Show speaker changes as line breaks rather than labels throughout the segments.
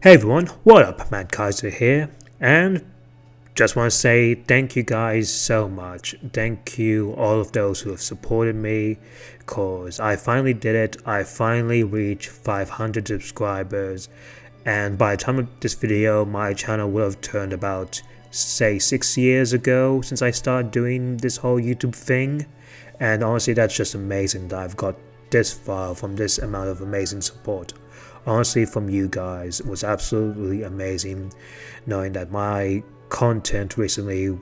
Hey everyone, what up? Kaiser here, and just want to say thank you guys so much. Thank you all of those who have supported me, cause I finally did it. I finally reached 500 subscribers, and by the time of this video, my channel will have turned about, say, 6 years ago since I started doing this whole YouTube thing. And honestly, that's just amazing that I've got this far from this amount of amazing support. Honestly, from you guys, it was absolutely amazing knowing that my content recently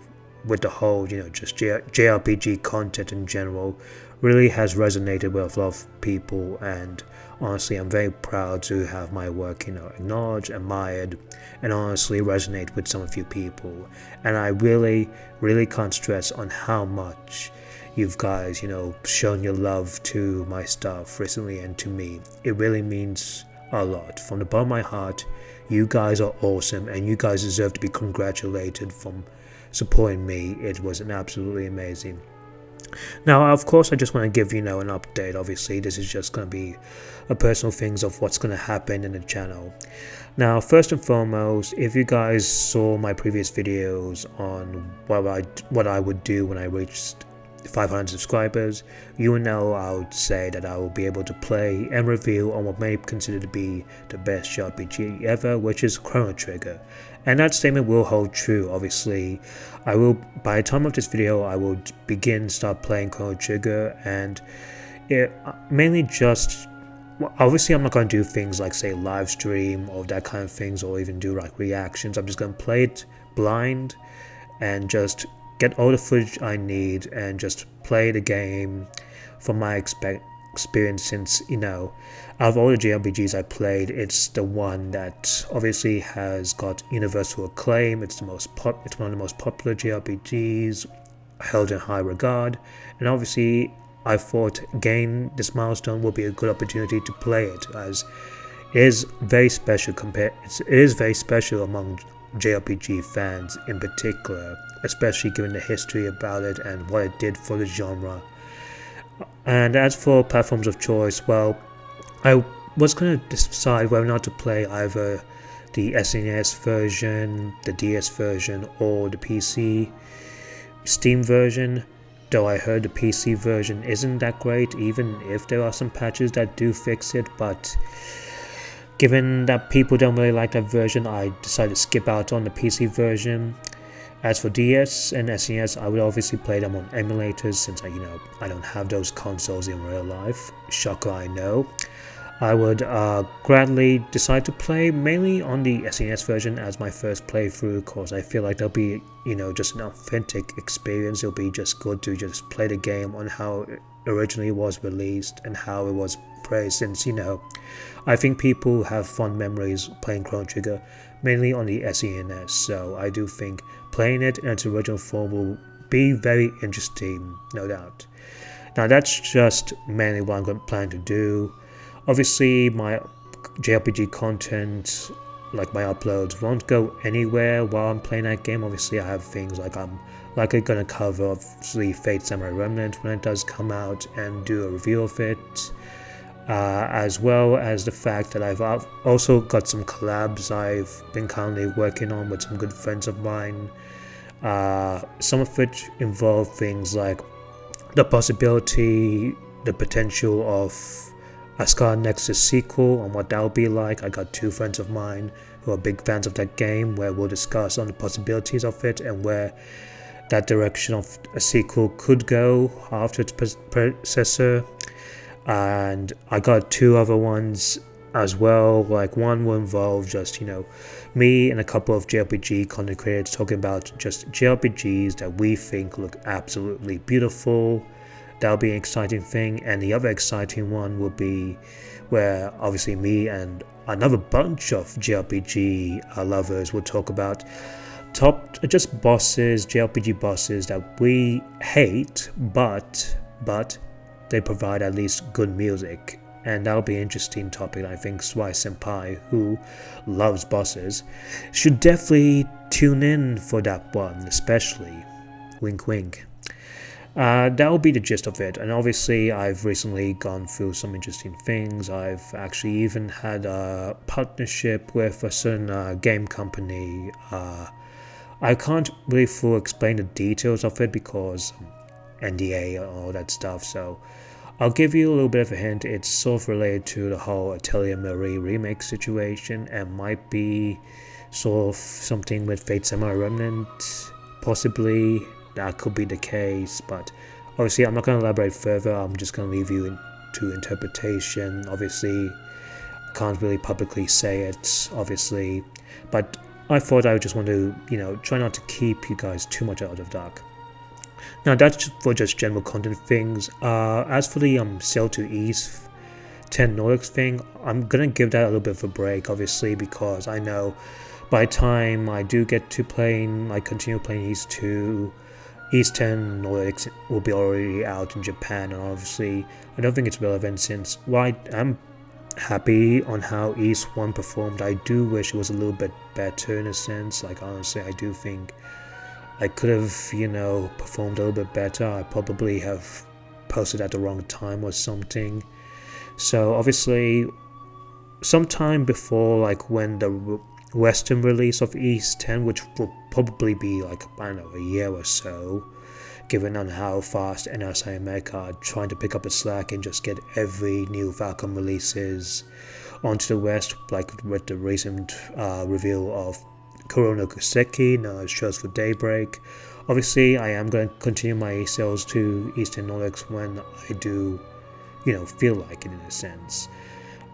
with the whole, just JRPG content in general really has resonated with a lot of people, and honestly, I'm very proud to have my work, acknowledged, admired, and honestly resonate with some of you people. And I really can't stress on how much you've guys, shown your love to my stuff recently and to me. It really means a lot. From the bottom of my heart, you guys are awesome, and you guys deserve to be congratulated from supporting me. It was absolutely amazing. Now, of course, I just want to give an update. Obviously, this is just going to be a personal things of what's going to happen in the channel. Now, first and foremost, if you guys saw my previous videos on what I would do when I reached 500 subscribers, you know I would say that I will be able to play and review on what many consider to be the best JRPG ever, which is Chrono Trigger. And that statement will hold true. Obviously, by the time of this video, I will start playing Chrono Trigger, and it mainly just, obviously I'm not going to do things like, say, live stream or that kind of things, or even do like reactions. I'm just going to play it blind and just get all the footage I need and just play the game from my experience, since out of all the JRPGs I played, it's the one that obviously has got universal acclaim. It's one of the most popular JRPGs, held in high regard, and obviously I thought gain this milestone would be a good opportunity to play it, as it is very special among JRPG fans in particular, especially given the history about it and what it did for the genre. And as for platforms of choice, well, I was going to decide whether or not to play either the SNES version, the DS version, or the PC Steam version, though I heard the PC version isn't that great, even if there are some patches that do fix it. But given that people don't really like that version, I decided to skip out on the PC version. As for DS and SNES, I would obviously play them on emulators, since I don't have those consoles in real life. Shocker, I know. I would gladly decide to play mainly on the SNES version as my first playthrough, because I feel like there'll be just an authentic experience. It'll be just good to just play the game on how it originally was released and how it was praised, since I think people have fond memories playing Chrono Trigger mainly on the SNES, so I do think playing it in its original form will be very interesting, no doubt. Now, that's just mainly what I'm going to plan to do. Obviously, my JRPG content, like my uploads, won't go anywhere while I'm playing that game. Obviously, I have things like I'm likely going to cover, obviously, Fate Samurai Remnant when it does come out and do a review of it. As well as the fact that I've also got some collabs I've been currently working on with some good friends of mine. Some of which involve things like the potential of a Scar Nexus sequel and what that'll be like. I got two friends of mine who are big fans of that game, where we'll discuss on the possibilities of it and where that direction of a sequel could go after its predecessor. And I got two other ones as well. Like, one will involve just me and a couple of JRPG content creators talking about just JRPGs that we think look absolutely beautiful. That'll be an exciting thing. And the other exciting one will be where obviously me and another bunch of JRPG lovers will talk about just JRPG bosses that we hate, but they provide at least good music. And that'll be an interesting topic. I think Swai Senpai, who loves bosses, should definitely tune in for that one, especially. Wink wink. That will be the gist of it. And obviously, I've recently gone through some interesting things. I've actually even had a partnership with a certain game company. I can't really fully explain the details of it because NDA and all that stuff. So I'll give you a little bit of a hint. It's sort of related to the whole Atelier Marie remake situation and might be sort of something with Fate Samurai Remnant, possibly. That could be the case, but obviously I'm not going to elaborate further. I'm just going to leave you to interpretation. Obviously, I can't really publicly say it, obviously, but I thought I would just want to, try not to keep you guys too much out of the dark. Now that's for just general content things. As for the sale to Ys X Nordics thing, I'm gonna give that a little bit of a break, obviously, because I know by the time I do get to continue playing Ys 2, Ys X Nordics will be already out in Japan, and obviously I don't think it's relevant since while I'm happy on how Ys 1 performed, I do wish it was a little bit better in a sense. Like, honestly, I do think I could have, performed a little bit better. I probably have posted at the wrong time or something. So obviously, sometime before, like, when the Western release of Ys X, which will probably be like, I don't know, a year or so, given on how fast NSI America are trying to pick up the slack and just get every new Falcom releases onto the West, like with the recent reveal of Chrono known as Shows for Daybreak. Obviously, I am going to continue my sales to Ys X Nordics when I do, feel like it in a sense.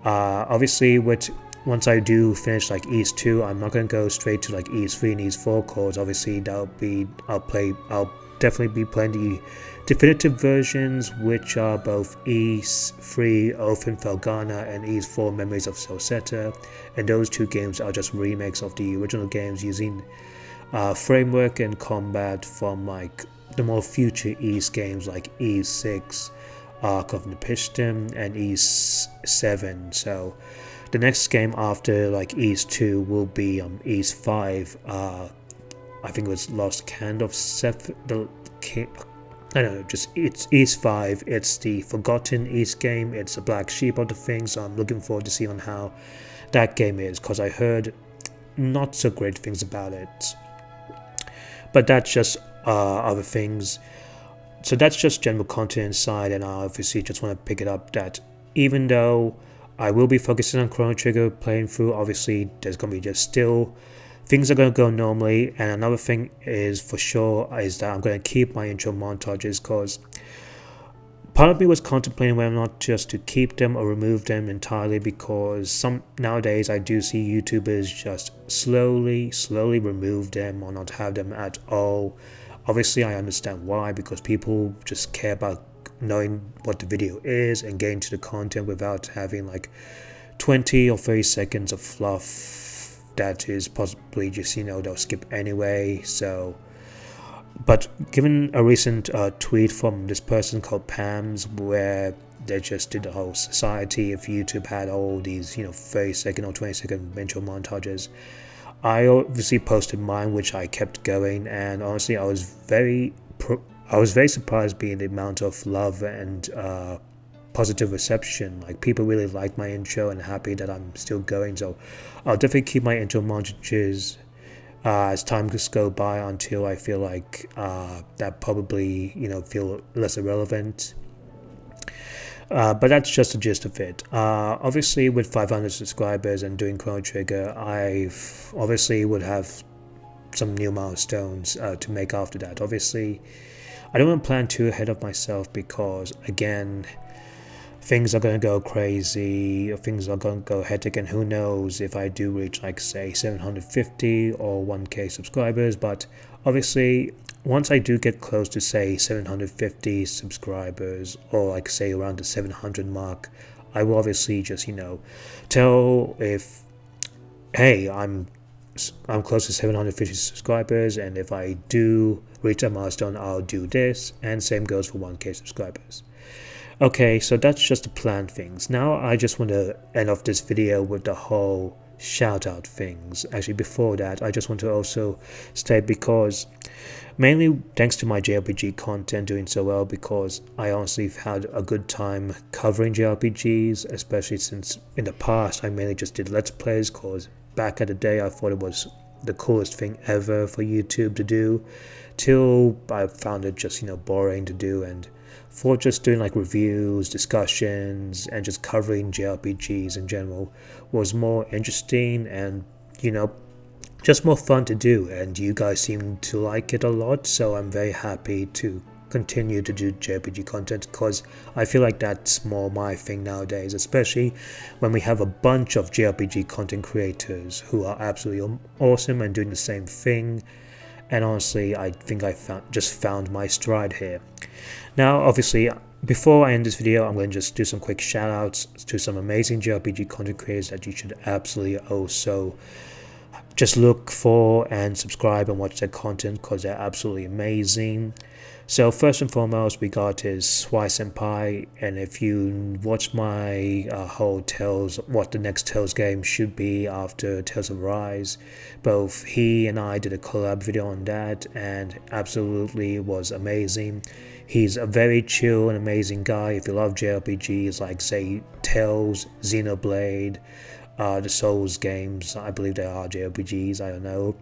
Obviously, once I do finish like Ys 2, I'm not going to go straight to like Ys 3 and Ys 4 cause obviously I'll definitely be playing the definitive versions, which are both Ys 3 Oath in Felghana and Ys 4 Memories of Solseta, and those two games are just remakes of the original games using framework and combat from like the more future Ys games like Ys 6 Arc of Nepistim and Ys 7. So the next game after like Ys 2 will be Ys 5. I think it was Lost Cand of Seth. I don't know, it's Ys 5. It's the forgotten Ys game. It's a black sheep of the thing. So I'm looking forward to seeing how that game is, because I heard not so great things about it. But that's just other things. So that's just general content inside, and I obviously just want to pick it up that even though I will be focusing on Chrono Trigger playing through, obviously there's going to be just still things are going to go normally. And another thing is for sure is that I'm going to keep my intro montages, because part of me was contemplating whether or not just to keep them or remove them entirely, because nowadays I do see YouTubers just slowly remove them or not have them at all. Obviously I understand why, because people just care about knowing what the video is and getting to the content without having like 20 or 30 seconds of fluff that is possibly just, they'll skip anyway. So, but given a recent tweet from this person called Pams, where they just did the whole society if YouTube had all these 30-second or 20-second intro montages, I obviously posted mine, which I kept going, and honestly I was very surprised being the amount of love and positive reception. Like, people really like my intro and happy that I'm still going. So I'll definitely keep my intro montages as time goes by until I feel like that probably feel less irrelevant. But that's just the gist of it. Obviously with 500 subscribers and doing Chrono Trigger, I obviously would have some new milestones to make after that. Obviously I don't want to plan too ahead of myself, because again, things are going to go crazy, or things are going to go hectic, and who knows if I do reach like say 750 or 1k subscribers. But obviously once I do get close to say 750 subscribers, or like say around the 700 mark, I will obviously just tell if, hey, I'm close to 750 subscribers, and if I do reach that milestone, I'll do this, and same goes for 1k subscribers. Okay, so that's just the planned things. Now I just want to end off this video with the whole shout out things. Actually, before that, I just want to also state, because mainly thanks to my JRPG content doing so well, because I honestly had a good time covering JRPGs, especially since in the past I mainly just did Let's Plays, because back at the day I thought it was the coolest thing ever for YouTube to do, till I found it just, boring to do, and for just doing like reviews, discussions, and just covering JRPGs in general was more interesting and, just more fun to do, and you guys seem to like it a lot, so I'm very happy to continue to do JRPG content, because I feel like that's more my thing nowadays, especially when we have a bunch of JRPG content creators who are absolutely awesome and doing the same thing. And honestly, I think I found my stride here. Now, obviously, before I end this video, I'm going to just do some quick shoutouts to some amazing JRPG content creators that you should absolutely also just look for and subscribe and watch their content, because they're absolutely amazing. So first and foremost, we got is Ys Senpai, and if you watch my whole what the next Tales game should be after Tales of Rise, both he and I did a collab video on that, and absolutely was amazing. He's a very chill and amazing guy. If you love JRPGs like, say, Tales, Xenoblade, the Souls games, I believe they are JRPGs, I don't know,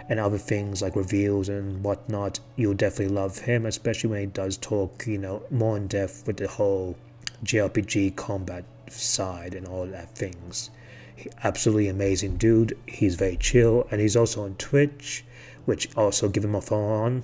and other things like reviews and whatnot, you'll definitely love him, especially when he does talk, more in depth with the whole JRPG combat side and all that things. Absolutely amazing dude. He's very chill, and he's also on Twitch, which also give him a follow on.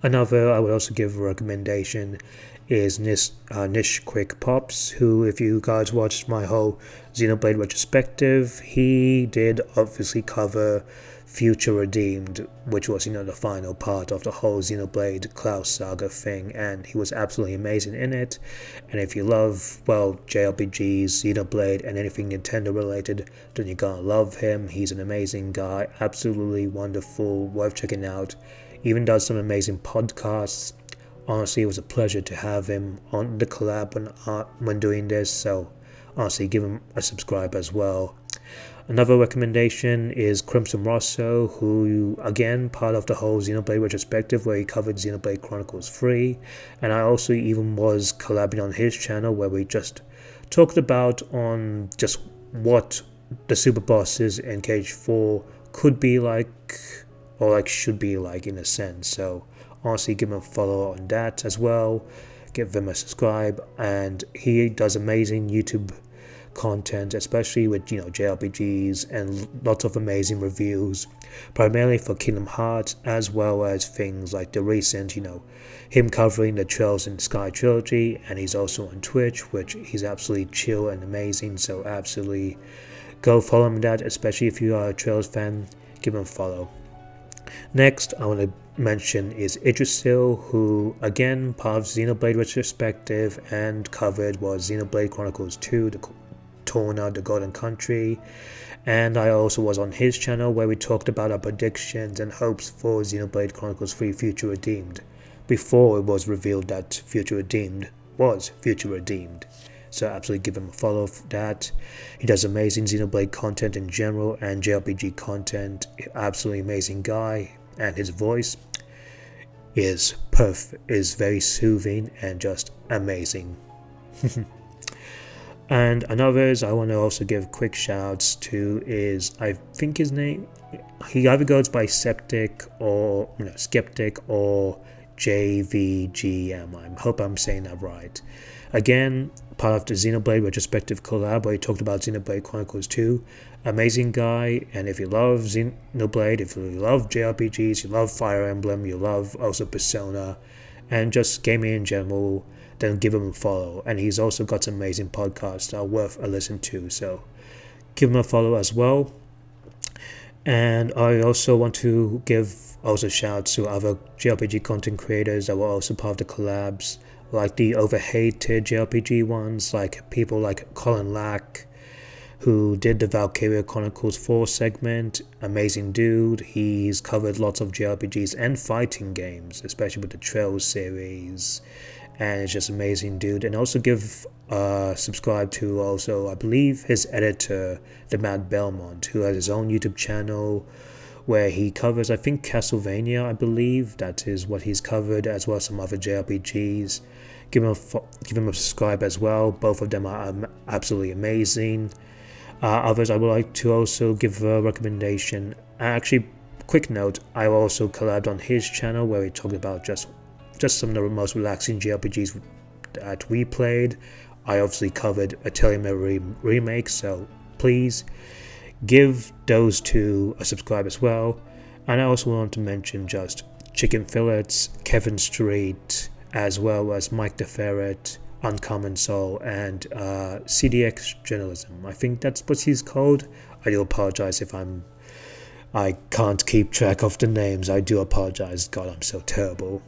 Another I would also give a recommendation is Nish Quick Pops, who, if you guys watched my whole Xenoblade retrospective, he did obviously cover Future Redeemed, which was, the final part of the whole Xenoblade Cloud Saga thing, and he was absolutely amazing in it. And if you love, JRPGs, Xenoblade, and anything Nintendo related, then you're gonna love him. He's an amazing guy, absolutely wonderful, worth checking out. Even does some amazing podcasts. Honestly, it was a pleasure to have him on the collab when doing this, so honestly, give him a subscribe as well. Another recommendation is Crimson Rosso, who, again, part of the whole Xenoblade retrospective where he covered Xenoblade Chronicles 3, and I also even was collabing on his channel where we just talked about on just what the super bosses in KH4 could be like, or should be like in a sense, so honestly, give him a follow on that as well. Give him a subscribe, and he does amazing YouTube content, especially with JRPGs, and lots of amazing reviews, primarily for Kingdom Hearts, as well as things like the recent, him covering the Trails in the Sky trilogy. And he's also on Twitch, which he's absolutely chill and amazing. So absolutely go follow him that, especially if you are a Trails fan. Give him a follow. Next, I want to mention is Idrisil, who, again, part of Xenoblade retrospective and covered was Xenoblade Chronicles 2, the Torna, the Golden Country, and I also was on his channel where we talked about our predictions and hopes for Xenoblade Chronicles 3 Future Redeemed, before it was revealed that Future Redeemed was Future Redeemed. So absolutely give him a follow for that. He does amazing Xenoblade content in general and JRPG content. Absolutely amazing guy, and his voice is perfect, is very soothing and just amazing. And another I want to also give quick shouts to is, I think his name, he either goes by Skeptic or JVGM. I hope I'm saying that right. Again, part of the Xenoblade retrospective collab where he talked about Xenoblade Chronicles 2. Amazing guy, and if you love Xenoblade, if you love JRPGs, you love Fire Emblem, you love also Persona, and just gaming in general, then give him a follow. And he's also got some amazing podcasts that are worth a listen to, so give him a follow as well. And I also want to give also shouts to other JRPG content creators that were also part of the collabs, like the overhated JRPG ones, like people like Colin Lack, who did the Valkyria Chronicles 4 segment. Amazing dude. He's covered lots of JRPGs and fighting games, especially with the Trails series, and it's just amazing dude. And also give subscribe to also, I believe, his editor, the Matt Belmont, who has his own YouTube channel where he covers, I think, Castlevania, I believe that is what he's covered, as well as some other JRPGs. Give him a subscribe as well. Both of them are absolutely amazing. Others I would like to also give a recommendation. Actually, quick note, I also collabed on his channel where he talked about just some of the most relaxing JRPGs that we played. I obviously covered a Telemaru remake, so please give those two a subscribe as well. And I also want to mention just Chicken Fillets, Kevin Street, as well as Mike the Ferret, Uncommon Soul, and CDX Journalism. I think that's what he's called. I do apologize if I can't keep track of the names. I do apologize. God, I'm so terrible.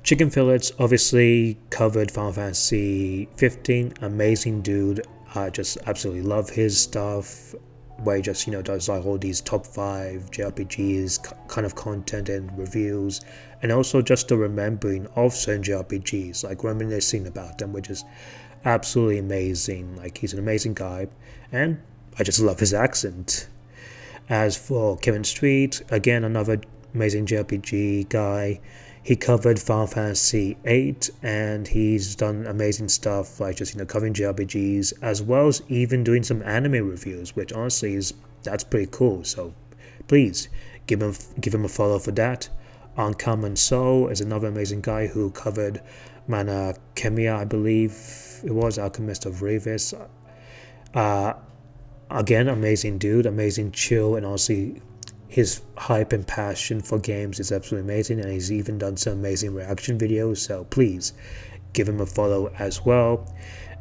Chicken Fillets obviously covered Final Fantasy 15. Amazing dude. I just absolutely love his stuff, where he just, does like all these top 5 JRPGs kind of content and reviews, and also just the remembering of certain JRPGs, like reminiscing about them, which is absolutely amazing. Like, he's an amazing guy, and I just love his accent. As for Kevin Street, again, another amazing JRPG guy. He covered Final Fantasy 8, and he's done amazing stuff like just covering JRPGs, as well as even doing some anime reviews, which honestly that's pretty cool. So please give him a follow for that. Uncommon Soul is another amazing guy who covered Mana Khemia, I believe it was, Alchemist of Revis. Again, amazing dude, amazing chill, and honestly, his hype and passion for games is absolutely amazing, and he's even done some amazing reaction videos, so please give him a follow as well.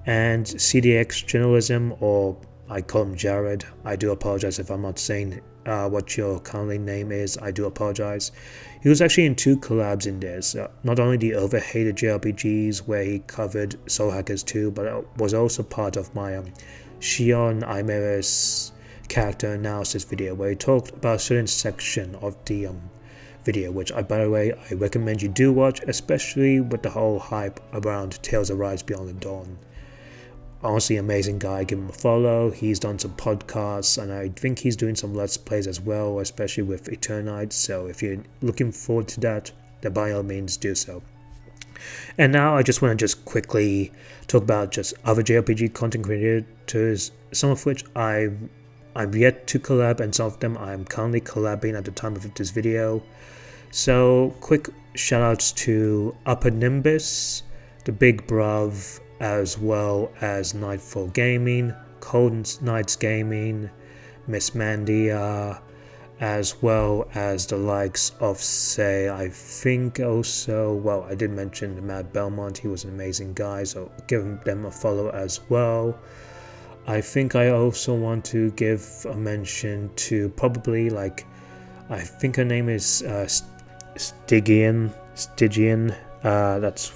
And CDX Journalism, or I call him Jared, I do apologize if I'm not saying what your currently name is, I do apologize. He was actually in 2 collabs in this, not only the Overhated JRPGs where he covered Soul Hackers 2, but was also part of my Shion Imeris character analysis video, where he talked about a certain section of the video, which by the way, I recommend you do watch, especially with the whole hype around Tales of Rise Beyond the Dawn. Honestly, amazing guy, give him a follow. He's done some podcasts, and I think he's doing some Let's Plays as well, especially with Eternite, so if you're looking forward to that, then by all means do so. And now I just want to just quickly talk about just other JRPG content creators, some of which I'm yet to collab, and some of them I'm currently collabing at the time of this video. So quick shoutouts to Upper Nimbus, The Big Bruv, as well as Nightfall Gaming, Cold Nights Gaming, Miss Mandia, as well as the likes of, say, I think also, well, I did mention the Matt Belmont, he was an amazing guy, so give them a follow as well. I think I also want to give a mention to probably, like, I think her name is Stygian, that's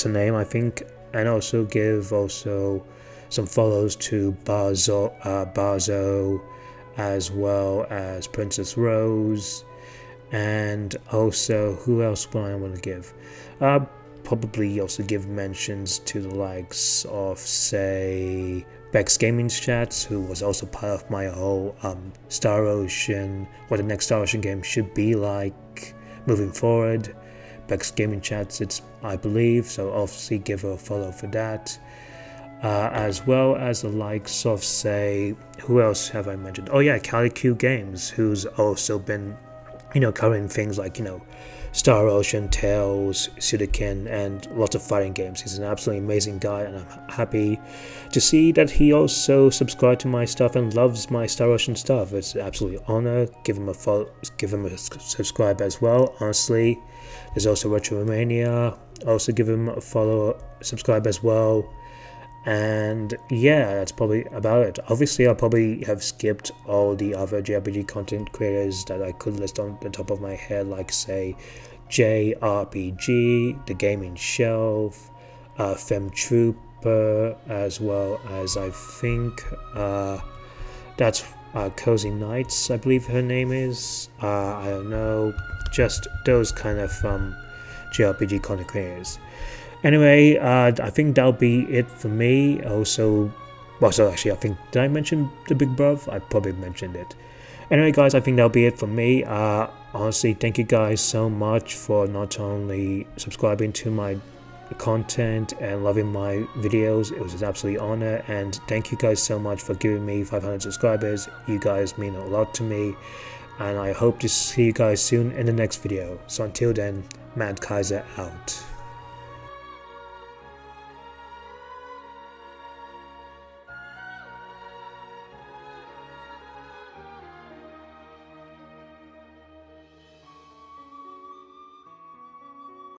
her name, I think, and also give some follows to Barzo, as well as Princess Rose, and also who else would I want to give? Probably also give mentions to the likes of, say, Bex Gaming Chats, who was also part of my whole Star Ocean, what the next Star Ocean game should be like moving forward. Bex Gaming Chats, it's, I believe, so obviously give her a follow for that. As well as the likes of, say, who else have I mentioned? Oh yeah, CaliQ Games, who's also been, covering things like, Star Ocean, Tales, Sudoken, and lots of fighting games. He's an absolutely amazing guy, and I'm happy to see that he also subscribed to my stuff and loves my Star Ocean stuff. It's an absolute honor. Give him a follow, give him a subscribe as well. Honestly, there's also Retromania. Also give him a follow, subscribe as well. And yeah, that's probably about it. Obviously, I'll probably have skipped all the other JRPG content creators that I could list on the top of my head, like, say, JRPG, The Gaming Shelf, Fem Trooper, as well as, I think, that's Cozy Nights, I believe her name is. I don't know, just those kind of JRPG content creators. Anyway, I think that'll be it for me. Also, well, so actually, I think, did I mention the big bruv? I probably mentioned it. Anyway, guys, I think that'll be it for me. Honestly, thank you guys so much for not only subscribing to my content and loving my videos. It was an absolute honor, and thank you guys so much for giving me 500 subscribers. You guys mean a lot to me, and I hope to see you guys soon in the next video. So until then, Mad Kaiser out.